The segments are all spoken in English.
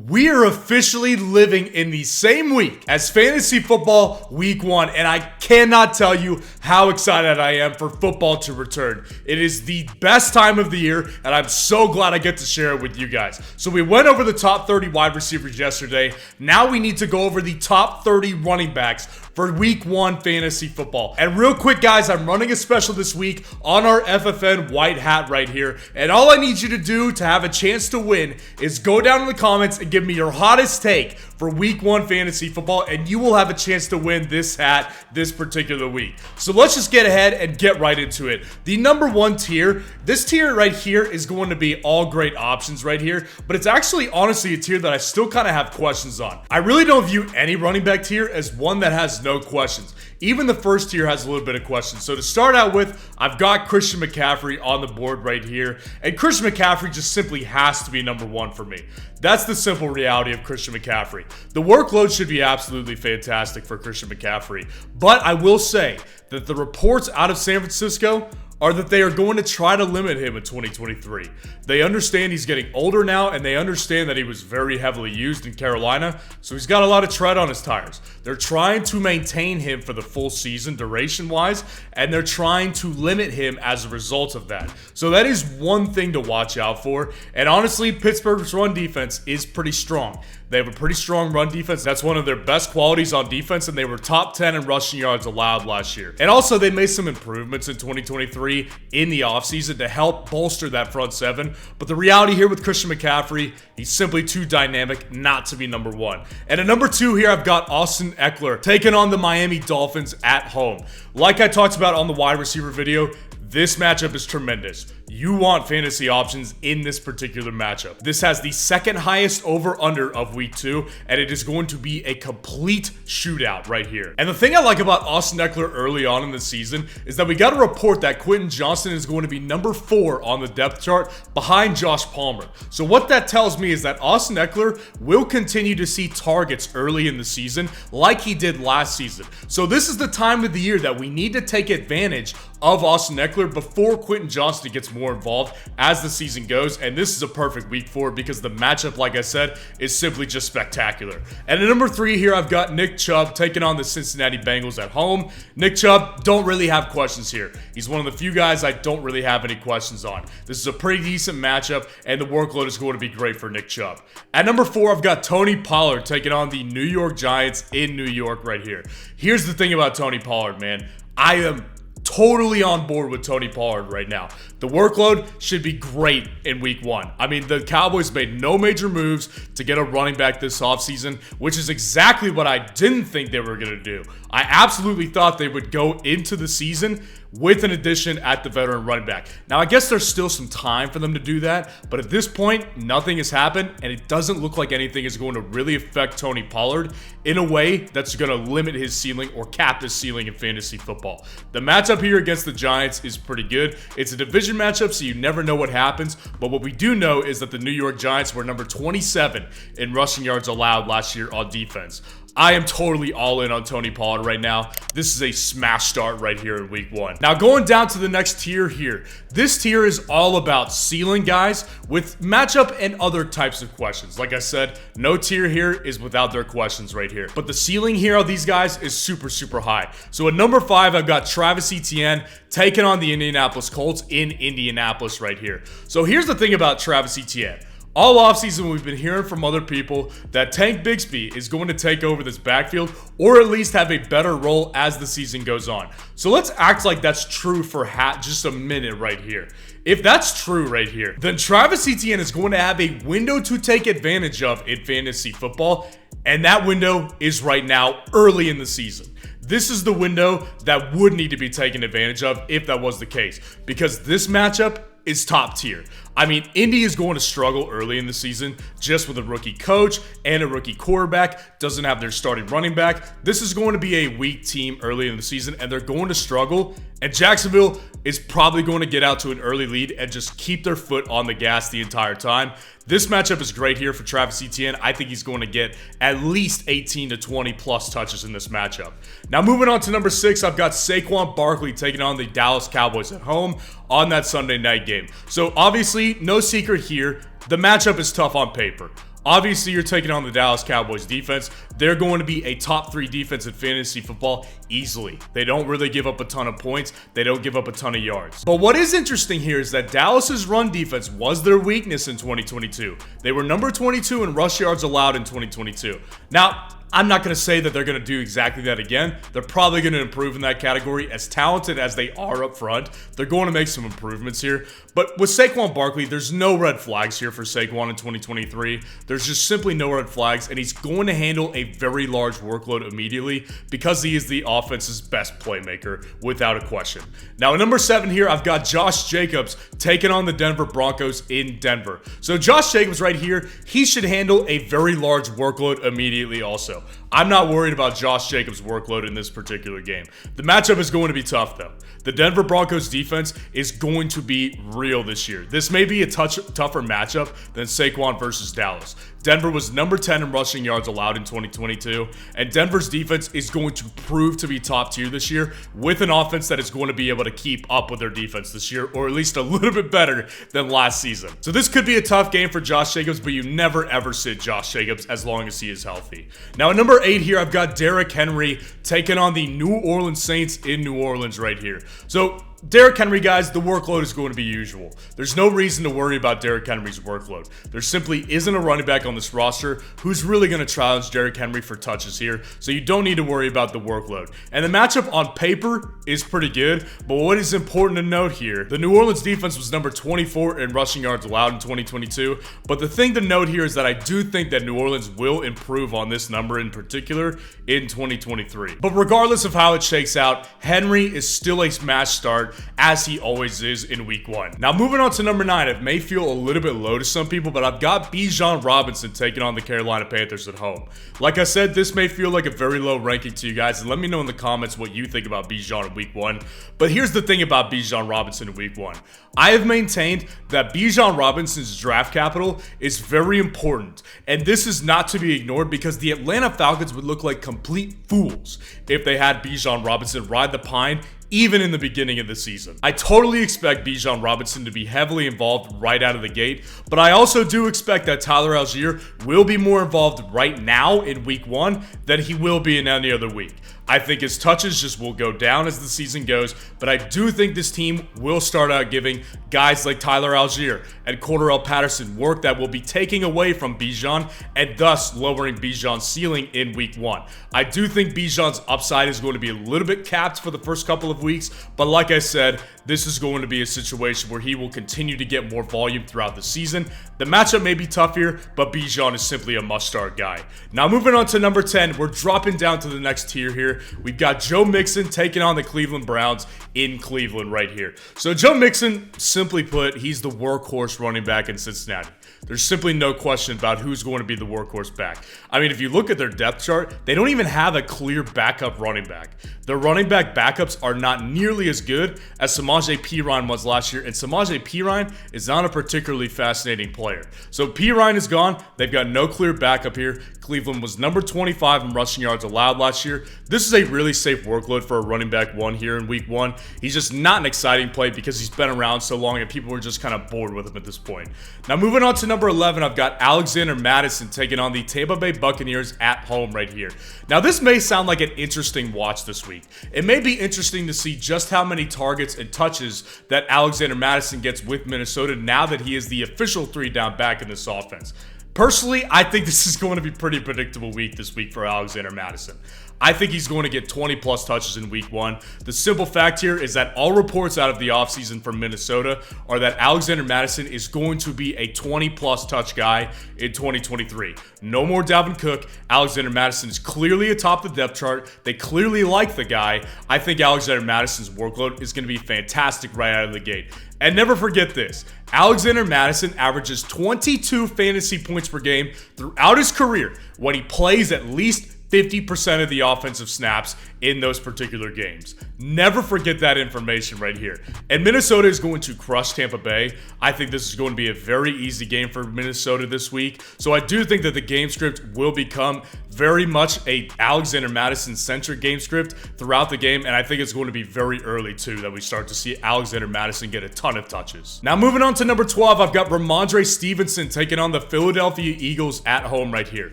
We are officially living in the same week as fantasy football week 1, and I cannot tell you how excited I am for football to return. It is the best time of the year, and I'm so glad I get to share it with you guys. So we went over the top 30 wide receivers yesterday. Now we need to go over the top 30 running backs for week 1 fantasy football. And real quick, guys, I'm running a special this week on our FFN white hat right here, and all I need you to do to have a chance to win is go down in the comments and give me your hottest take for week 1 fantasy football, and you will have a chance to win this hat this particular week. So let's just get ahead and get right into it. The number 1 tier, this tier right here is going to be all great options right here, but it's actually honestly a tier that I still kind of have questions on. I really don't view any running back tier as one that has no questions. Even the first tier has a little bit of questions. So to start out with, I've got Christian McCaffrey on the board right here, and Christian McCaffrey just simply has to be number 1 for me. That's the simple reality of Christian McCaffrey. The workload should be absolutely fantastic for Christian McCaffrey, but I will say that the reports out of San Francisco are that they are going to try to limit him in 2023. They understand he's getting older now, and they understand that he was very heavily used in Carolina, so he's got a lot of tread on his tires. They're trying to maintain him for the full season duration-wise, and they're trying to limit him as a result of that. So that is one thing to watch out for, and honestly, Pittsburgh's run defense is pretty strong. They have a pretty strong run defense. That's one of their best qualities on defense, and they were top 10 in rushing yards allowed last year. And also, they made some improvements in 2023 in the offseason to help bolster that front seven. But the reality here with Christian McCaffrey, he's simply too dynamic not to be number 1. And at number 2 here, I've got Austin Eckler taking on the Miami Dolphins at home. Like I talked about on the wide receiver video, this matchup is tremendous. You want fantasy options in this particular matchup. This has the second highest over-under of week 2, and it is going to be a complete shootout right here. And the thing I like about Austin Eckler early on in the season is that we got a report that Quentin Johnston is going to be number 4 on the depth chart behind Josh Palmer. So what that tells me is that Austin Eckler will continue to see targets early in the season like he did last season. So this is the time of the year that we need to take advantage of Austin Eckler before Quentin Johnston gets more involved as the season goes, and this is a perfect week for it because the matchup, like I said, is simply just spectacular. And at number 3 here, I've got Nick Chubb taking on the Cincinnati Bengals at home. Nick Chubb, don't really have questions here. He's one of the few guys I don't really have any questions on. This is a pretty decent matchup, and the workload is going to be great for Nick Chubb. At number 4, I've got Tony Pollard taking on the New York Giants in New York right here. Here's the thing about Tony Pollard, man. I am totally on board with Tony Pollard right now. The workload should be great in week 1. I mean, the Cowboys made no major moves to get a running back this offseason, which is exactly what I didn't think they were going to do. I absolutely thought they would go into the season with an addition at the veteran running back. Now, I guess there's still some time for them to do that, but at this point, nothing has happened, and it doesn't look like anything is going to really affect Tony Pollard in a way that's going to limit his ceiling or cap his ceiling in fantasy football. The matchup here against the Giants is pretty good. It's a division matchup, so you never know what happens, but what we do know is that the New York Giants were number 27 in rushing yards allowed last year on defense. I am totally all in on Tony Pollard right now. This is a smash start right here in week 1. Now going down to the next tier here. This tier is all about ceiling guys with matchup and other types of questions. Like I said, no tier here is without their questions right here. But the ceiling here of these guys is super, super high. So at number 5, I've got Travis Etienne taking on the Indianapolis Colts in Indianapolis right here. So here's the thing about Travis Etienne. All offseason, we've been hearing from other people that Tank Bigsby is going to take over this backfield or at least have a better role as the season goes on. So let's act like that's true for just a minute right here. If that's true right here, then Travis Etienne is going to have a window to take advantage of in fantasy football, and that window is right now early in the season. This is the window that would need to be taken advantage of if that was the case, because this matchup is top tier. I mean, Indy is going to struggle early in the season just with a rookie coach and a rookie quarterback, doesn't have their starting running back. This is going to be a weak team early in the season, and they're going to struggle. And Jacksonville is probably going to get out to an early lead and just keep their foot on the gas the entire time. This matchup is great here for Travis Etienne. I think he's going to get at least 18 to 20 plus touches in this matchup. Now moving on to number 6, I've got Saquon Barkley taking on the Dallas Cowboys at home on that Sunday night game. So obviously, no secret here, the matchup is tough on paper. Obviously, you're taking on the Dallas Cowboys defense. They're going to be a top 3 defense in fantasy football easily. They don't really give up a ton of points. They don't give up a ton of yards. But what is interesting here is that Dallas's run defense was their weakness in 2022. They were number 22 in rush yards allowed in 2022. Now, I'm not going to say that they're going to do exactly that again. They're probably going to improve in that category. As talented as they are up front, they're going to make some improvements here. But with Saquon Barkley, there's no red flags here for Saquon in 2023. There's just simply no red flags, and he's going to handle a very large workload immediately because he is the offense's best playmaker, without a question. Now, at number 7 here, I've got Josh Jacobs taking on the Denver Broncos in Denver. So Josh Jacobs right here, he should handle a very large workload immediately also. I'm not worried about Josh Jacobs' workload in this particular game. The matchup is going to be tough, though. The Denver Broncos defense is going to be real this year. This may be a tougher matchup than Saquon versus Dallas. Denver was number 10 in rushing yards allowed in 2022, and Denver's defense is going to prove to be top tier this year with an offense that is going to be able to keep up with their defense this year, or at least a little bit better than last season. So this could be a tough game for Josh Jacobs, but you never ever sit Josh Jacobs as long as he is healthy. Now at number 8 here, I've got Derrick Henry taking on the New Orleans Saints in New Orleans right here. So Derrick Henry, guys, the workload is going to be usual. There's no reason to worry about Derrick Henry's workload. There simply isn't a running back on this roster who's really going to challenge Derrick Henry for touches here, so you don't need to worry about the workload. And the matchup on paper is pretty good, but what is important to note here, the New Orleans defense was number 24 in rushing yards allowed in 2022, but the thing to note here is that I do think that New Orleans will improve on this number in particular in 2023. But regardless of how it shakes out, Henry is still a smash start, as he always is in week 1. Now moving on to number 9, it may feel a little bit low to some people, but I've got Bijan Robinson taking on the Carolina Panthers at home. Like I said, this may feel like a very low ranking to you guys, and let me know in the comments what you think about Bijan in week 1. But here's the thing about Bijan Robinson in week 1. I have maintained that Bijan Robinson's draft capital is very important, and this is not to be ignored because the Atlanta Falcons would look like complete fools if they had Bijan Robinson ride the pine even in the beginning of the season. I totally expect Bijan Robinson to be heavily involved right out of the gate, but I also do expect that Tyler Algier will be more involved right now in week 1 than he will be in any other week. I think his touches just will go down as the season goes, but I do think this team will start out giving guys like Tyler Algier and Cordarrelle Patterson work that will be taking away from Bijan and thus lowering Bijan's ceiling in week 1. I do think Bijan's upside is going to be a little bit capped for the first couple of weeks, but like I said, this is going to be a situation where he will continue to get more volume throughout the season. The matchup may be tough here, but Bijan is simply a must-start guy. Now moving on to number 10, we're dropping down to the next tier here. We've got Joe Mixon taking on the Cleveland Browns in Cleveland right here. So Joe Mixon, simply put, he's the workhorse running back in Cincinnati. There's simply no question about who's going to be the workhorse back. I mean, if you look at their depth chart, they don't even have a clear backup running back. Their running back backups are not nearly as good as Samaje Perine was last year, and Samaje Perine is not a particularly fascinating player. So Perine is gone. They've got no clear backup here. Cleveland was number 25 in rushing yards allowed last year. This is a really safe workload for a running back 1 here in week 1. He's just not an exciting play because he's been around so long and people are just kind of bored with him at this point. Now moving on to number 11, I've got Alexander Mattison taking on the Tampa Bay Buccaneers at home right here. Now this may sound like an interesting watch this week. It may be interesting to see just how many targets and touches that Alexander Mattison gets with Minnesota now that he is the official 3-down back in this offense. Personally, I think this is going to be a pretty predictable week this week for Alexander Mattison. I think he's going to get 20 plus touches in week 1. The simple fact here is that all reports out of the offseason from Minnesota are that Alexander Mattison is going to be a 20 plus touch guy in 2023. No more Dalvin Cook. Alexander Mattison is clearly atop the depth chart. They clearly like the guy. I think Alexander Madison's workload is going to be fantastic right out of the gate. And never forget this, Alexander Mattison averages 22 fantasy points per game throughout his career when he plays at least 50% of the offensive snaps in those particular games. Never forget that information right here. And Minnesota is going to crush Tampa Bay. I think this is going to be a very easy game for Minnesota this week. So I do think that the game script will become very much a Alexander Madison-centric game script throughout the game, and I think it's going to be very early, too, that we start to see Alexander Madison get a ton of touches. Now, moving on to number 12, I've got Ramondre Stevenson taking on the Philadelphia Eagles at home right here.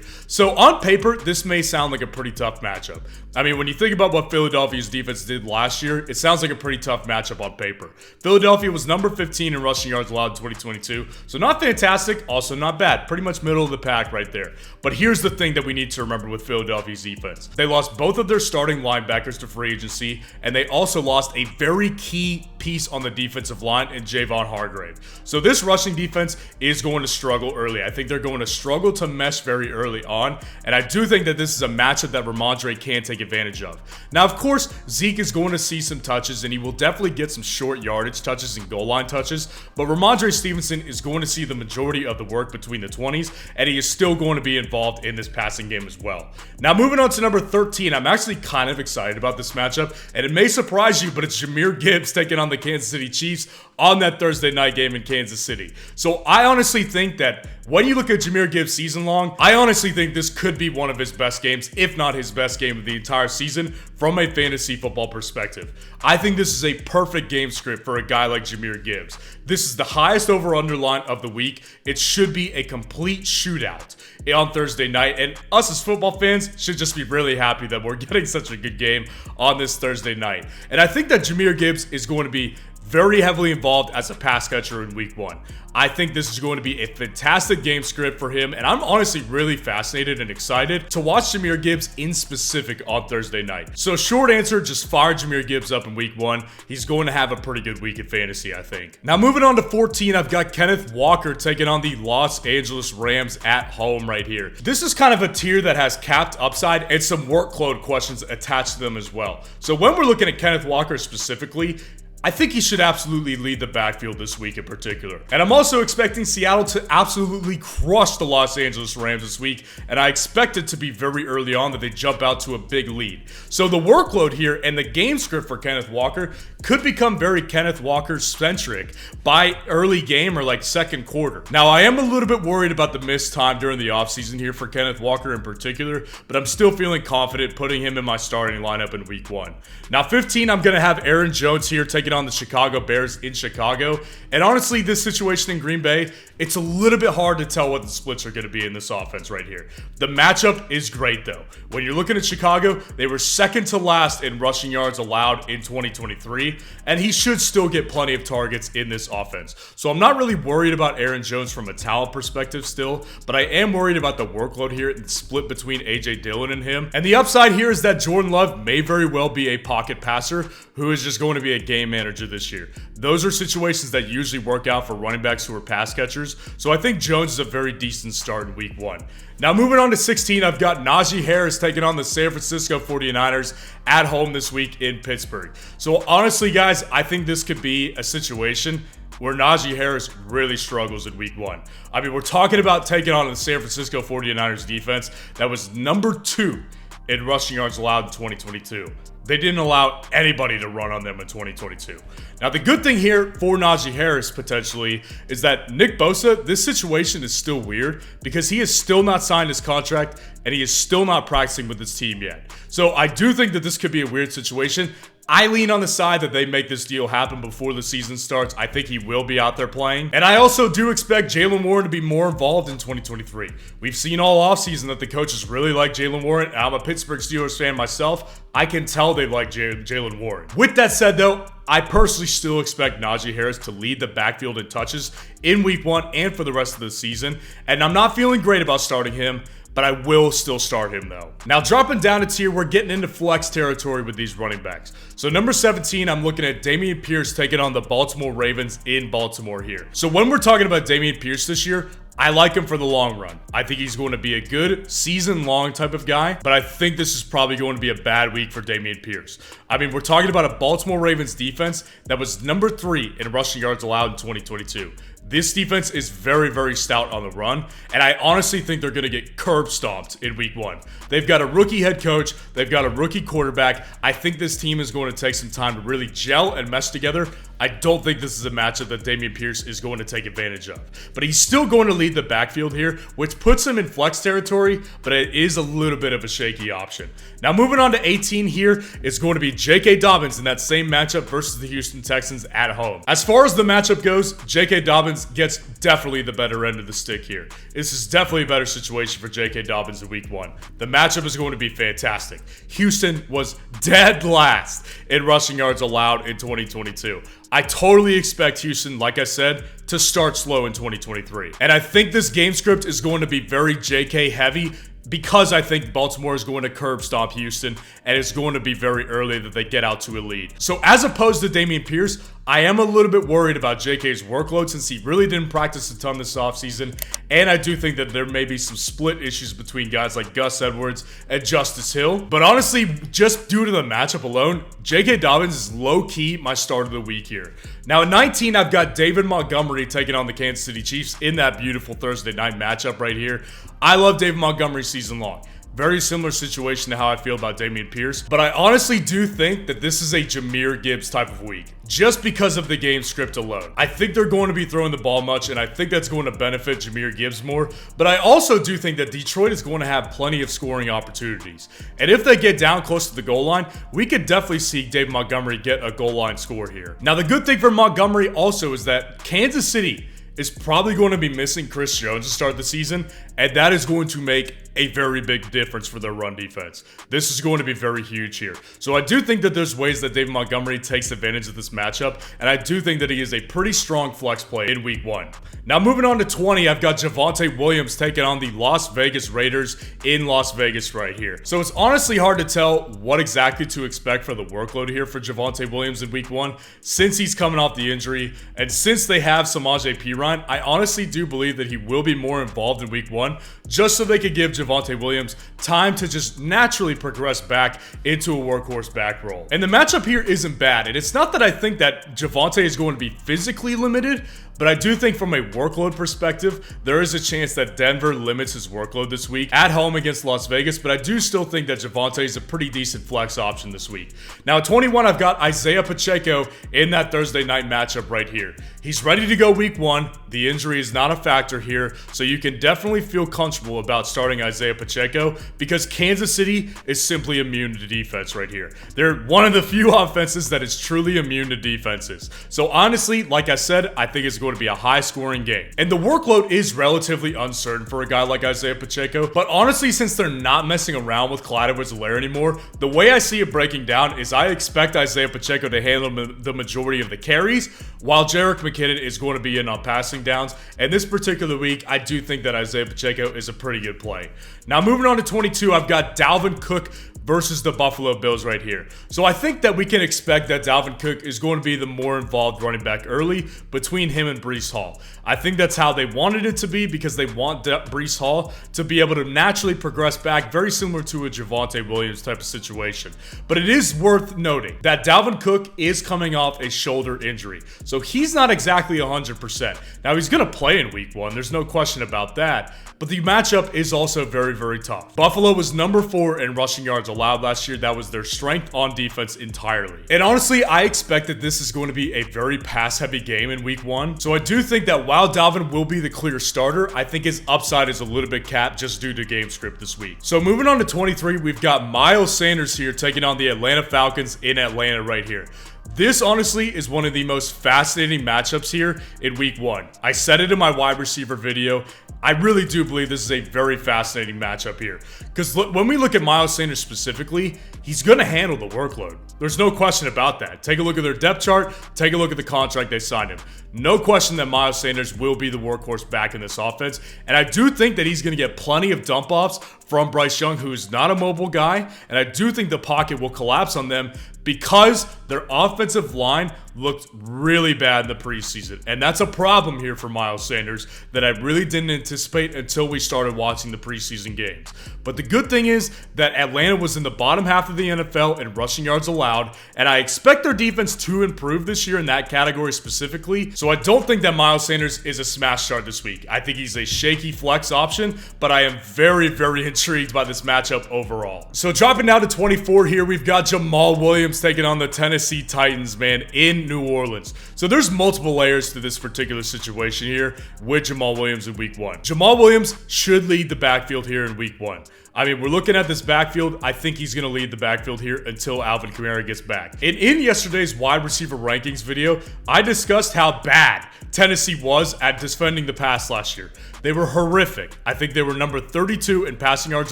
So, on paper, this may sound like a pretty tough matchup. I mean, when you think about what Philadelphia's defense did last year, it sounds like a pretty tough matchup on paper. Philadelphia was number 15 in rushing yards allowed in 2022, so not fantastic, also not bad. Pretty much middle of the pack right there. But here's the thing that we need to remember with Philadelphia's defense. They lost both of their starting linebackers to free agency, and they also lost a very key piece on the defensive line in Javon Hargrave. So this rushing defense is going to struggle early. I think they're going to struggle to mesh very early on, and I do think that this is a matchup that Ramondre can take advantage of. Now, of course, Zeke is going to see some touches, and he will definitely get some short yardage touches and goal line touches, but Ramondre Stevenson is going to see the majority of the work between the 20s, and he is still going to be involved in this passing game as well. Now, moving on to number 13, I'm actually kind of excited about this matchup, and it may surprise you, but it's Jahmyr Gibbs taking on the Kansas City Chiefs on that Thursday night game in Kansas City. So I honestly think that when you look at Jahmyr Gibbs season long, I honestly think this could be one of his best games, if not his best game of the entire season from a fantasy football perspective. I think this is a perfect game script for a guy like Jahmyr Gibbs. This is the highest over-under line of the week. It should be a complete shootout on Thursday night, and us as football fans should just be really happy that we're getting such a good game on this Thursday night. And I think that Jahmyr Gibbs is going to be very heavily involved as a pass catcher in week 1. I think this is going to be a fantastic game script for him, and I'm honestly really fascinated and excited to watch Jahmyr Gibbs in specific on Thursday night. So short answer, just fire Jahmyr Gibbs up in week 1. He's going to have a pretty good week in fantasy, I think. Now moving on to 14, I've got Kenneth Walker taking on the Los Angeles Rams at home right here. This is kind of a tier that has capped upside and some workload questions attached to them as well. So when we're looking at Kenneth Walker specifically, I think he should absolutely lead the backfield this week in particular. And I'm also expecting Seattle to absolutely crush the Los Angeles Rams this week, and I expect it to be very early on that they jump out to a big lead. So the workload here and the game script for Kenneth Walker could become very Kenneth Walker-centric by early game or like second quarter. Now, I am a little bit worried about the missed time during the offseason here for Kenneth Walker in particular, but I'm still feeling confident putting him in my starting lineup in week 1. Now, 15, I'm going to have Aaron Jones here taking on the Chicago Bears in Chicago. And honestly, this situation in Green Bay, it's a little bit hard to tell what the splits are going to be in this offense right here. The matchup is great though. When you're looking at Chicago, they were second to last in rushing yards allowed in 2023, and he should still get plenty of targets in this offense. So I'm not really worried about Aaron Jones from a talent perspective still, but I am worried about the workload here and the split between AJ Dillon and him. And the upside here is that Jordan Love may very well be a pocket passer who is just going to be a game manager this year. Those are situations that usually work out for running backs who are pass catchers, so I think Jones is a very decent start in week 1. Now moving on to 16, I've got Najee Harris taking on the San Francisco 49ers at home this week in Pittsburgh. So honestly, guys, I think this could be a situation where Najee Harris really struggles in week 1. I mean, we're talking about taking on the San Francisco 49ers defense that was number 2 in rushing yards allowed in 2022. They didn't allow anybody to run on them in 2022. Now, the good thing here for Najee Harris, potentially, is that Nick Bosa, this situation is still weird because he has still not signed his contract and he is still not practicing with his team yet. So I do think that this could be a weird situation. I lean on the side that they make this deal happen before the season starts. I think he will be out there playing. And I also do expect Jaylen Warren to be more involved in 2023. We've seen all offseason that the coaches really like Jaylen Warren. I'm a Pittsburgh Steelers fan myself. I can tell they like Jaylen Warren. With that said, though, I personally still expect Najee Harris to lead the backfield in touches in week 1 and for the rest of the season. And I'm not feeling great about starting him, but I will still start him though. Now dropping down a tier, we're getting into flex territory with these running backs. So number 17, I'm looking at Dameon Pierce taking on the Baltimore Ravens in Baltimore here. So when we're talking about Dameon Pierce this year, I like him for the long run. I think he's going to be a good season-long type of guy, but I think this is probably going to be a bad week for Dameon Pierce. I mean, we're talking about a Baltimore Ravens defense that was number 3 in rushing yards allowed in 2022. This defense is very, very stout on the run, and I honestly think they're going to get curb stomped in week 1. They've got a rookie head coach. They've got a rookie quarterback. I think this team is going to take some time to really gel and mesh together. I don't think this is a matchup that Dameon Pierce is going to take advantage of. But he's still going to lead the backfield here, which puts him in flex territory, but it is a little bit of a shaky option. Now moving on to 18 here, it's going to be J.K. Dobbins in that same matchup versus the Houston Texans at home. As far as the matchup goes, J.K. Dobbins gets definitely the better end of the stick here. This is definitely a better situation for J.K. Dobbins in week 1. The matchup is going to be fantastic. Houston was dead last in rushing yards allowed in 2022. I totally expect Houston, like I said, to start slow in 2023. And I think this game script is going to be very JK heavy because I think Baltimore is going to curb stomp Houston and it's going to be very early that they get out to a lead. So as opposed to Dameon Pierce, I am a little bit worried about JK's workload since he really didn't practice a ton this offseason. And I do think that there may be some split issues between guys like Gus Edwards and Justice Hill. But honestly, just due to the matchup alone, J.K. Dobbins is low-key my start of the week here. Now at 19, I've got David Montgomery taking on the Kansas City Chiefs in that beautiful Thursday night matchup right here. I love David Montgomery season long. Very similar situation to how I feel about Dameon Pierce. But I honestly do think that this is a Jahmyr Gibbs type of week, just because of the game script alone. I think they're going to be throwing the ball much, and I think that's going to benefit Jahmyr Gibbs more. But I also do think that Detroit is going to have plenty of scoring opportunities. And if they get down close to the goal line, we could definitely see David Montgomery get a goal line score here. Now, the good thing for Montgomery also is that Kansas City is probably going to be missing Chris Jones to start the season, and that is going to make a very big difference for their run defense. This is going to be very huge here. So I do think that there's ways that David Montgomery takes advantage of this matchup, and I do think that he is a pretty strong flex play in week 1. Now moving on to 20, I've got Javonte Williams taking on the Las Vegas Raiders in Las Vegas right here. So it's honestly hard to tell what exactly to expect for the workload here for Javonte Williams in week 1, since he's coming off the injury, and since they have Samaje Perine, I honestly do believe that he will be more involved in week 1, just so they could give Javonte Williams time to just naturally progress back into a workhorse back role. And the matchup here isn't bad, and it's not that I think that Javonte is going to be physically limited, but I do think from a workload perspective, there is a chance that Denver limits his workload this week at home against Las Vegas, but I do still think that Javonte is a pretty decent flex option this week. Now at 21, I've got Isaiah Pacheco in that Thursday night matchup right here. He's ready to go week 1. The injury is not a factor here, so you can definitely feel comfortable about starting Isaiah Pacheco because Kansas City is simply immune to defense right here. They're one of the few offenses that is truly immune to defenses. So honestly, like I said, I think it's going to be a high-scoring game. And the workload is relatively uncertain for a guy like Isaiah Pacheco, but honestly, since they're not messing around with Clyde Edwards-Helaire anymore, the way I see it breaking down is I expect Isaiah Pacheco to handle the majority of the carries, while Jerick McKinnon is going to be in on passing downs. And this particular week, I do think that Isaiah Pacheco is a pretty good play. Now moving on to 22, I've got Dalvin Cook versus the Buffalo Bills right here. So I think that we can expect that Dalvin Cook is going to be the more involved running back early between him and Breece Hall. I think that's how they wanted it to be because they want Breece Hall to be able to naturally progress back, very similar to a Javonte Williams type of situation. But it is worth noting that Dalvin Cook is coming off a shoulder injury, so he's not exactly 100%. Now he's going to play in week 1, there's no question about that, but the matchup is also very, very tough. Buffalo was number 4 in rushing yards allowed last year. That was their strength on defense entirely. And honestly, I expect that this is going to be a very pass-heavy game in week 1. So I do think that while Dalvin will be the clear starter, I think his upside is a little bit capped just due to game script this week. So moving on to 23, we've got Miles Sanders here taking on the Atlanta Falcons in Atlanta right here. This honestly is one of the most fascinating matchups here in week 1. I said it in my wide receiver video. I really do believe this is a very fascinating matchup here. Because when we look at Miles Sanders specifically, he's going to handle the workload. There's no question about that. Take a look at their depth chart. Take a look at the contract they signed him. No question that Miles Sanders will be the workhorse back in this offense. And I do think that he's going to get plenty of dump offs from Bryce Young, who is not a mobile guy. And I do think the pocket will collapse on them because their offensive line looked really bad in the preseason. And that's a problem here for Miles Sanders that I really didn't anticipate until we started watching the preseason games. But the good thing is that Atlanta was in the bottom half of the NFL in rushing yards allowed, and I expect their defense to improve this year in that category specifically. So I don't think that Miles Sanders is a smash start this week. I think he's a shaky flex option, but I am very, very intrigued by this matchup overall. So dropping down to 24 here, we've got Jamal Williams taking on the Tennessee Titans, man, in New Orleans. So there's multiple layers to this particular situation here with Jamal Williams in week 1. Jamal Williams should lead the backfield here in week 1. I mean, we're looking at this backfield. I think he's going to lead the backfield here until Alvin Kamara gets back. And in yesterday's wide receiver rankings video, I discussed how bad Tennessee was at defending the pass last year. They were horrific. I think they were number 32 in passing yards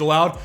allowed.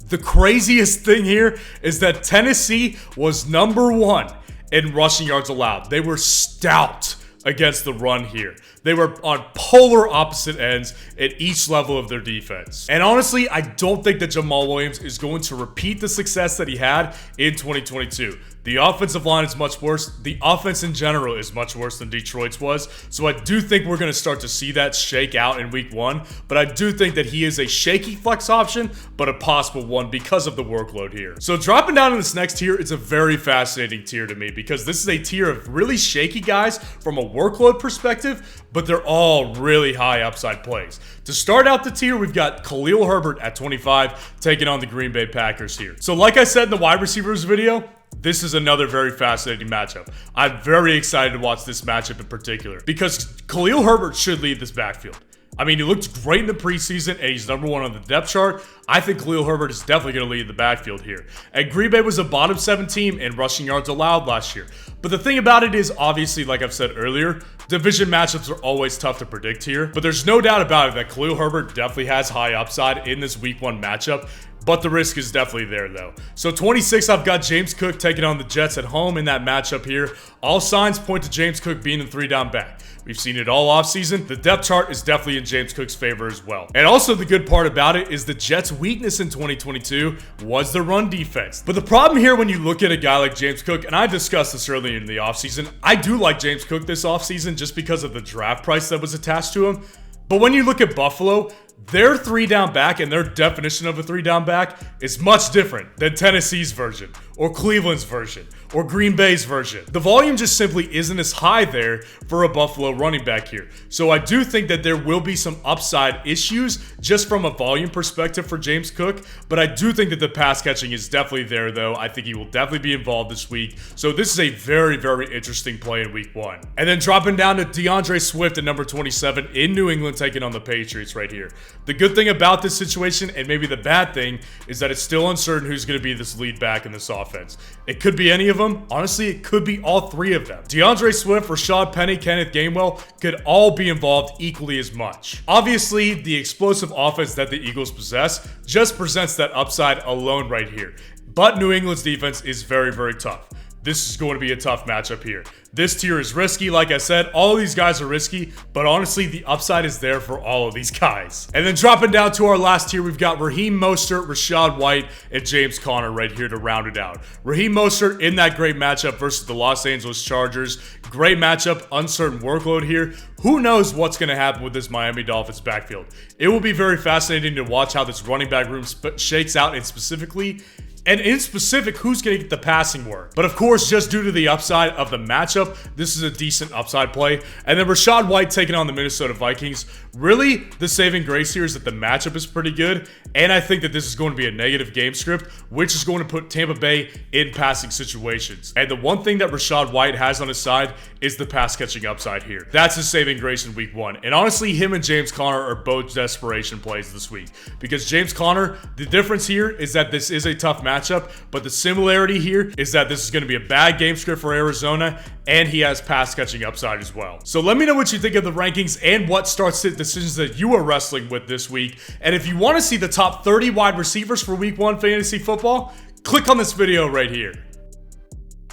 The craziest thing here is that Tennessee was number 1 in rushing yards allowed. They were stout against the run here. They were on polar opposite ends at each level of their defense. And honestly, I don't think that Jamal Williams is going to repeat the success that he had in 2022. The offensive line is much worse. The offense in general is much worse than Detroit's was. So I do think we're going to start to see that shake out in week 1. But I do think that he is a shaky flex option, but a possible one because of the workload here. So dropping down in this next tier, it's a very fascinating tier to me because this is a tier of really shaky guys from a workload perspective, but they're all really high upside plays. To start out the tier, we've got Khalil Herbert at 25 taking on the Green Bay Packers here. So like I said in the wide receivers video, this is another very fascinating matchup. I'm very excited to watch this matchup in particular because Khalil Herbert should lead this backfield. I mean, he looked great in the preseason, and he's number 1 on the depth chart. I think Khalil Herbert is definitely going to lead the backfield here. And Green Bay was a bottom 7 team in rushing yards allowed last year. But the thing about it is, obviously, like I've said earlier, division matchups are always tough to predict here. But there's no doubt about it that Khalil Herbert definitely has high upside in this week 1 matchup. But the risk is definitely there, though. So 26, I've got James Cook taking on the Jets at home in that matchup here. All signs point to James Cook being the 3-down back. We've seen it all offseason. The depth chart is definitely in James Cook's favor as well. And also the good part about it is the Jets' weakness in 2022 was the run defense. But the problem here when you look at a guy like James Cook, and I discussed this earlier in the offseason, I do like James Cook this offseason just because of the draft price that was attached to him. But when you look at Buffalo, their 3-down back and their definition of a 3-down back is much different than Tennessee's version or Cleveland's version or Green Bay's version. The volume just simply isn't as high there for a Buffalo running back here. So I do think that there will be some upside issues just from a volume perspective for James Cook, but I do think that the pass catching is definitely there though. I think he will definitely be involved this week. So this is a very, very interesting play in week 1. And then dropping down to DeAndre Swift at number 27 in New England taking on the Patriots right here. The good thing about this situation, and maybe the bad thing, is that it's still uncertain who's going to be this lead back in this offense. It could be any of them. Honestly, it could be all 3 of them. DeAndre Swift, Rashad Penny, Kenneth Gainwell could all be involved equally as much. Obviously, the explosive offense that the Eagles possess just presents that upside alone right here. But New England's defense is very, very tough. This is going to be a tough matchup here. This tier is risky. Like I said, all of these guys are risky, but honestly, the upside is there for all of these guys. And then dropping down to our last tier, we've got Raheem Mostert, Rashad White, and James Conner right here to round it out. Raheem Mostert in that great matchup versus the Los Angeles Chargers. Great matchup, uncertain workload here. Who knows what's going to happen with this Miami Dolphins backfield? It will be very fascinating to watch how this running back room shakes out, and specifically, who's going to get the passing work. But of course, just due to the upside of the matchup, this is a decent upside play. And then Rashad White taking on the Minnesota Vikings. Really, the saving grace here is that the matchup is pretty good. And I think that this is going to be a negative game script, which is going to put Tampa Bay in passing situations. And the one thing that Rashad White has on his side is the pass catching upside here. That's his saving grace in week 1. And honestly, him and James Conner are both desperation plays this week. Because James Conner, the difference here is that this is a tough matchup, but the similarity here is that this is going to be a bad game script for Arizona, and he has pass catching upside as well. So let me know what you think of the rankings and what start-sit decisions that you are wrestling with this week. And if you want to see the top 30 wide receivers for week 1 fantasy football, click on this video right here.